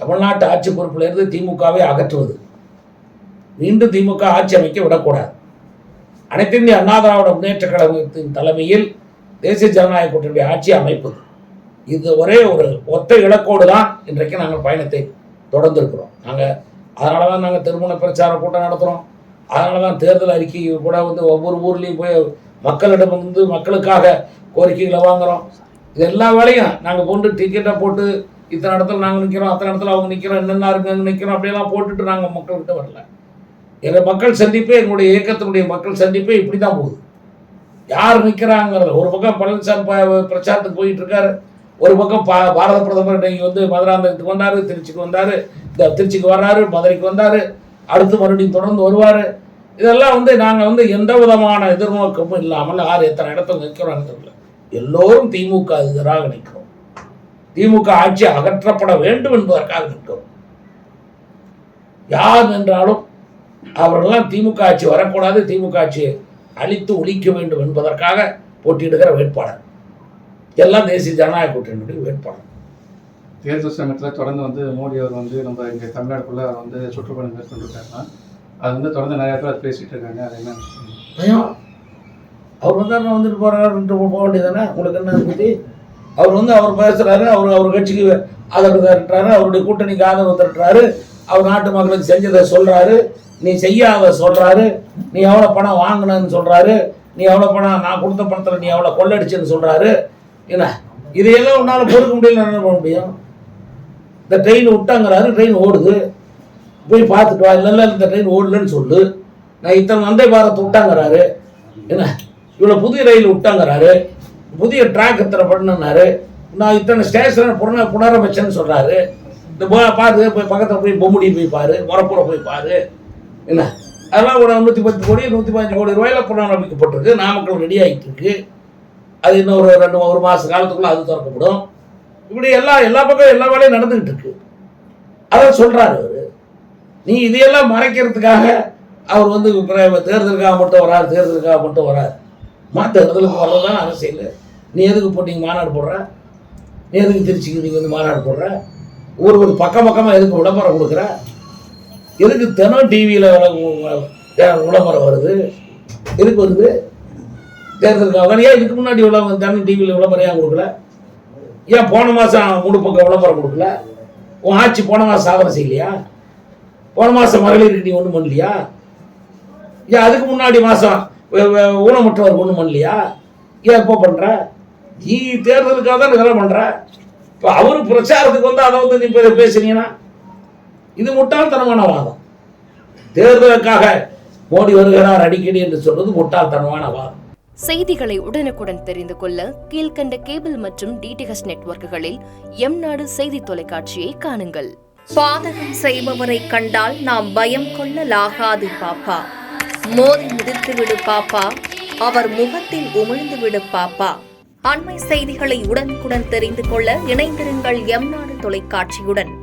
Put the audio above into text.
தமிழ்நாட்டு ஆட்சி பொறுப்பிலிருந்து திமுகவை அகற்றுவது, மீண்டும் திமுக ஆட்சி அமைக்க விடக்கூடாது. அனைத்து இந்திய அண்ணா திராவிட முன்னேற்ற கழகத்தின் தலைமையில் தேசிய ஜனநாயக கூட்டணியுடைய ஆட்சி அமைப்பது, இது ஒரே ஒரு ஒத்த இலக்கோடு தான் இன்றைக்கு நாங்கள் பயணத்தை தொடர்ந்துருக்கிறோம். அதனால தான் நாங்கள் திருமண பிரச்சார கூட்டம் நடத்துகிறோம். அதனால தான் தேர்தல் அறிக்கை கூட ஒவ்வொரு ஊர்லேயும் போய் மக்களிடம் மக்களுக்காக கோரிக்கைகளை வாங்குகிறோம். இது எல்லா வேலையும் நாங்கள் போட்டு டிக்கெட்டை போட்டு இத்தனை இடத்துல நாங்கள் நிற்கிறோம், அத்தனை இடத்துல அவங்க நிற்கிறோம், என்னென்ன இருக்கு அங்கே நிற்கிறோம், அப்படியெல்லாம் போட்டுட்டு நாங்கள் மக்கள்கிட்ட வரல. எங்கள் மக்கள் சந்திப்பே, எங்களுடைய இயக்கத்தினுடைய மக்கள் சந்திப்பே இப்படி தான் போகுது. யார் நிற்கிறாங்கிறது, ஒரு பக்கம் பழனிசாமி பிரச்சாரத்துக்கு போயிட்டு இருக்காரு, ஒரு பக்கம் பாரத பிரதமர் இன்னைக்கு மதுராந்தகத்துக்கு வந்தார், திருச்சிக்கு வந்தார், திருச்சிக்கு வர்றாரு, மதுரைக்கு வந்தார், அடுத்து மறுபடியும் தொடர்ந்து வருவார். இதெல்லாம் நாங்கள் எந்த விதமான எதிர்நோக்கமும் இல்லாமல் யார் எத்தனை இடத்துல நிற்கிறோம் தெரியல, எல்லோரும் திமுக எதிராக நிற்கிறோம். திமுக ஆட்சி அகற்றப்பட வேண்டும் என்பதற்காக நிற்கிறோம். யார் என்றாலும் அவர்களெல்லாம் திமுக ஆட்சி வரக்கூடாது, திமுக ஆட்சியை அழித்து ஒழிக்க வேண்டும் என்பதற்காக போட்டியிடுகிற வேட்பாளர் எல்லாம் தேசிய ஜனநாயக கூட்டணியுடைய வேட்பாளர். தேர்தல் சமயத்தில் தொடர்ந்து மோடி அவர் நம்ம இங்கே தமிழ்நாட்டுக்குள்ளே சுற்றுப்பயணம் மேற்கொண்டிருக்காருன்னா அது தொடர்ந்து நிறைய பேர் பேசிகிட்டு இருக்காங்க. அது என்ன பயம்? அவர் வந்துட்டு போகிறாருன்ட்டு போக வேண்டியதானே? உங்களுக்கு என்ன இருக்குது? அவர் பேசுகிறாரு, அவர் கட்சிக்கு ஆதரவு திரட்டுறாரு, அவருடைய கூட்டணிக்கு ஆதரவு திரட்டுறாரு, அவர் நாட்டு மக்களுக்கு செஞ்சதை சொல்கிறாரு, நீ செய்யாத சொல்கிறாரு, நீ எவ்வளோ பணம் வாங்கினன்னு சொல்கிறாரு, நீ எவ்வளோ பணம் நான் கொடுத்த பணத்தில் நீ எவ்வளோ கொள்ளடிச்சுன்னு சொல்கிறாரு. என்ன இதையெல்லாம் உன்னால் பொறுக்க முடியல, என்ன பண்ண முடியும்? இந்த ட்ரெயின் விட்டாங்கிறாரு, ட்ரெயின் ஓடுது, போய் பார்த்துட்டு வா. இல்லை இந்த ட்ரெயின் ஓடலன்னு சொல்லு. நான் இத்தனை வந்தே பாரத் விட்டாங்கிறாரு, என்ன இவ்வளோ புதிய ரயில் விட்டாங்கிறாரு, புதிய ட்ராக் இத்தனை பண்ணுனாரு, நான் இத்தனை ஸ்டேஷன் புனரமைச்சேன்னு சொல்கிறாரு. இந்த பாரு, போய் பக்கத்தில் போய் பொம்முடி போய் பாரு, மொரப்புற போய் பாரு. என்ன அதெல்லாம் ஒரு 110 கோடி 115 கோடி ரூபாயில் புனரமைக்கப்பட்டிருக்கு. நாமக்கல் ரெடி ஆகிட்டு இருக்கு. அது இன்னும் ஒரு மாத காலத்துக்குள்ளே அது திறக்கப்படும். இப்படி எல்லா பக்கம் எல்லா வேலையும் நடந்துக்கிட்டு இருக்கு. அதான் சொல்கிறாரு அவர். நீ இதையெல்லாம் மறைக்கிறதுக்காக அவர் தேர்தலுக்காக மட்டும் வராது. தேர்தலுக்கு வர்றதுதான் அரசியல். நீ எதுக்கு போட்டீங்க மாநாடு போடுற? நீ எதுக்கு திருச்சிக்கு நீங்கள் மாநாடு போடுற? ஒரு பக்கமாக எதுக்கு விளம்பரம் கொடுக்குற? எதுக்கு தினம் டிவியில் விளம்பரம் வருது? எதுக்கு வருது? தேர்தலுக்காக. ஏன் இதுக்கு முன்னாடி தினம் டிவியில் விளம்பரம் ஏன் கொடுக்கல? ஏன் போன மாதம் 3 பக்கம் விளம்பரம் கொடுக்கல? உன் ஆட்சி போன மாதம் சாதனை செய்யலையா? போன மாதம் மகளிருக்கு நீ ஒன்றும் பண்ணலையா? ஏன் அதுக்கு முன்னாடி மாதம் ஊனமுற்றவருக்கு ஒன்றும் பண்ணலையா? ஏன் இப்போ பண்ணுற? நீ தேர்தலுக்காக தான் இதெல்லாம் பண்ணுற. இப்போ அவரு பிரச்சாரத்துக்கு அதை நீ பேசுனீங்கன்னா இது முட்டாள்தனமான வாதம். தேர்தலுக்காக மோடி வருகிறார் அடிக்கடி என்று சொல்வது முட்டாள்தனமான வாதம். செய்திகளை உடனுக்குடன் தெரிந்து கொள்ள கீழ்கண்ட கேபிள் மற்றும் டிடிஹெச் நெட்வொர்க்குகளில் எம்நாடு செய்தி தொலைக்காட்சியை காணுங்கள். பாதகம் செய்பவரை கண்டால் நாம் பயம் கொள்ளலாகாது பாப்பா. மோதி மிதித்து விடு பாப்பா, அவர் முகத்தில் உமிழ்ந்து விடு பாப்பா. அண்மை செய்திகளை உடனுக்குடன் தெரிந்து கொள்ள இணைந்திருங்கள் எம்நாடு தொலைக்காட்சியுடன்.